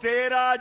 13